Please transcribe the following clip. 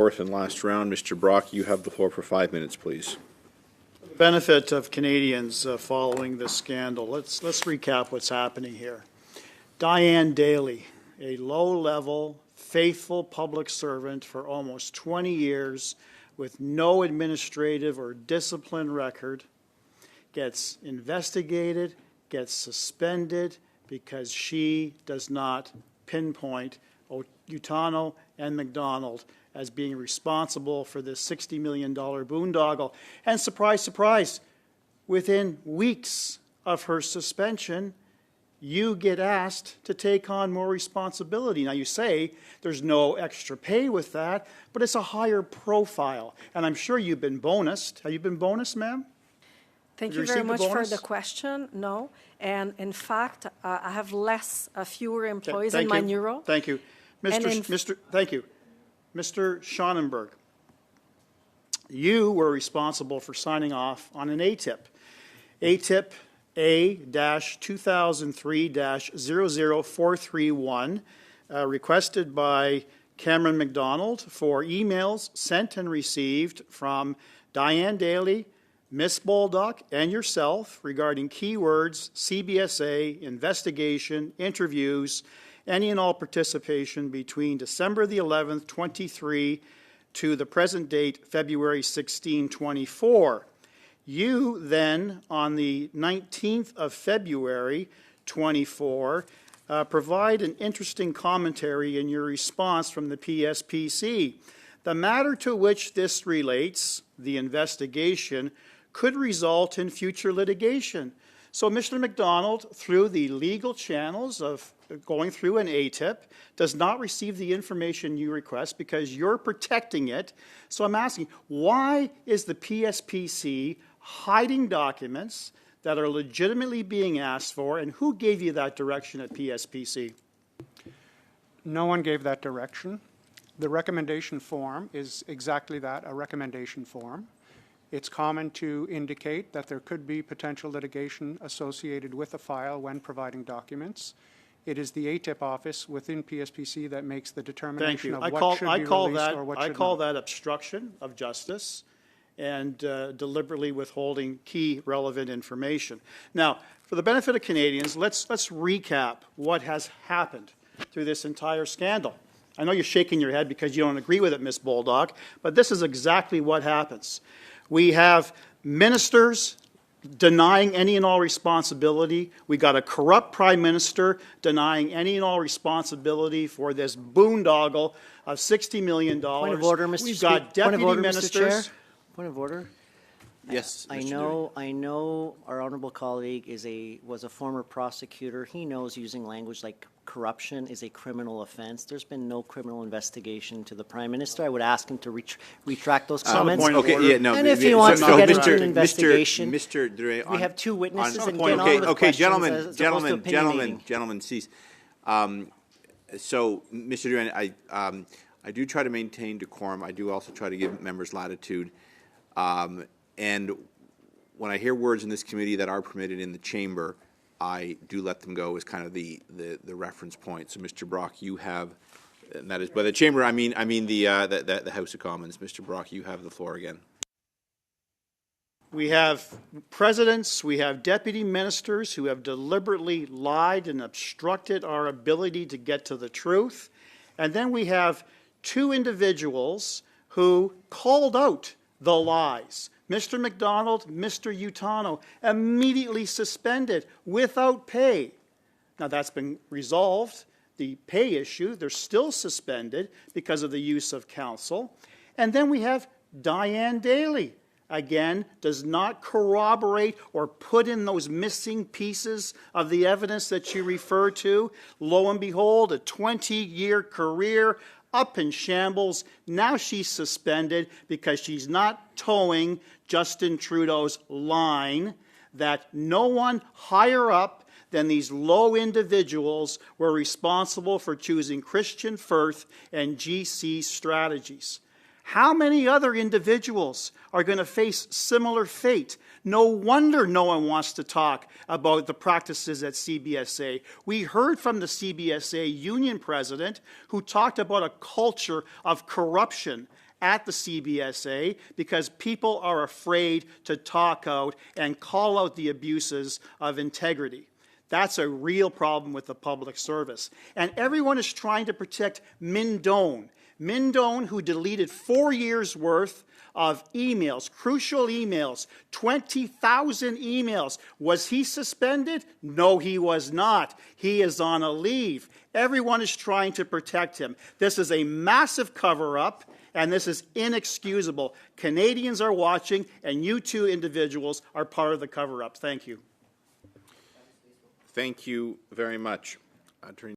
Fourth and last round, Mr. Brock, you have the floor for 5 minutes, please. For the benefit of Canadians following this scandal, let's recap what's happening here. Diane Daly, a low-level, faithful public servant for almost 20 years with no administrative or discipline record, gets investigated, gets suspended because she does not pinpoint Utano and McDonald as being responsible for this $60 million boondoggle. And surprise, surprise, within weeks of her suspension, you get asked to take on more responsibility. Now, you say there's no extra pay with that, but it's a higher profile. And I'm sure you've been bonused. Have you been bonused, ma'am? Thank you very much for the question. No. And in fact, I have fewer employees in my new role. Thank you. Thank you. Mr. Schonenberg, you were responsible for signing off on an ATIP. ATIP A-2003-00431, requested by Cameron McDonald for emails sent and received from Diane Daly, Ms. Boldock, and yourself regarding keywords, CBSA, investigation, interviews, any and all participation between December the 11th, 23 to the present date, February 16, 24. You then, on the 19th of February, 24, provide an interesting commentary in your response from the PSPC. The matter to which this relates, the investigation, could result in future litigation. So Mr. McDonald, through the legal channels of going through an ATIP, does not receive the information you request because you're protecting it. So I'm asking, why is the PSPC hiding documents that are legitimately being asked for, and who gave you that direction at PSPC? No one gave that direction. The recommendation form is exactly that, a recommendation form. It's common to indicate that there could be potential litigation associated with a file when providing documents. It is the ATIP office within PSPC that makes the determination of what should be released or what should not. I call that obstruction of justice and deliberately withholding key relevant information. Now, for the benefit of Canadians, let's recap what has happened through this entire scandal. I know you're shaking your head because you don't agree with it, Ms. Boldock, but this is exactly what happens. We have ministers denying any and all responsibility. We got a corrupt prime minister denying any and all responsibility for this boondoggle of $60 million. Point of order, Mr. We've got deputy ministers. Point of order. Yes, I know our honourable colleague was a former prosecutor. He knows using language like corruption is a criminal offence. There's been no criminal investigation to the Prime Minister. I would ask him to retract those comments. And if he wants to get into an investigation, Mr. we have two witnesses and get on with questions. Gentlemen, cease. So, Mr. Duran, I do try to maintain decorum. I do also try to give members latitude. And when I hear words in this committee that are permitted in the chamber, I do let them go as kind of the reference point. So, Mr. Brock, you have, and that is by the chamber. I mean the House of Commons. Mr. Brock, you have the floor again. We have presidents, we have deputy ministers who have deliberately lied and obstructed our ability to get to the truth. And then we have two individuals who called out the lies. Mr. McDonald, Mr. Utano, immediately suspended without pay. Now that's been resolved, the pay issue. They're still suspended because of the use of counsel. And then we have Diane Daly. Again, does not corroborate or put in those missing pieces of the evidence that you refer to. Lo and behold, a 20-year career up in shambles. Now she's suspended because she's not towing Justin Trudeau's line that no one higher up than these low individuals were responsible for choosing Christian Firth and GC strategies. How many other individuals are going to face similar fate? No wonder no one wants to talk about the practices at CBSA. We heard from the CBSA union president who talked about a culture of corruption at the CBSA because people are afraid to talk out and call out the abuses of integrity. That's a real problem with the public service. And everyone is trying to protect Mindone. Mindone, who deleted 4 years' worth of emails, crucial emails, 20,000 emails. Was he suspended? No, he was not. He is on a leave. Everyone is trying to protect him. This is a massive cover-up, and this is inexcusable. Canadians are watching, and you two individuals are part of the cover-up. Thank you. Thank you very much, Attorney.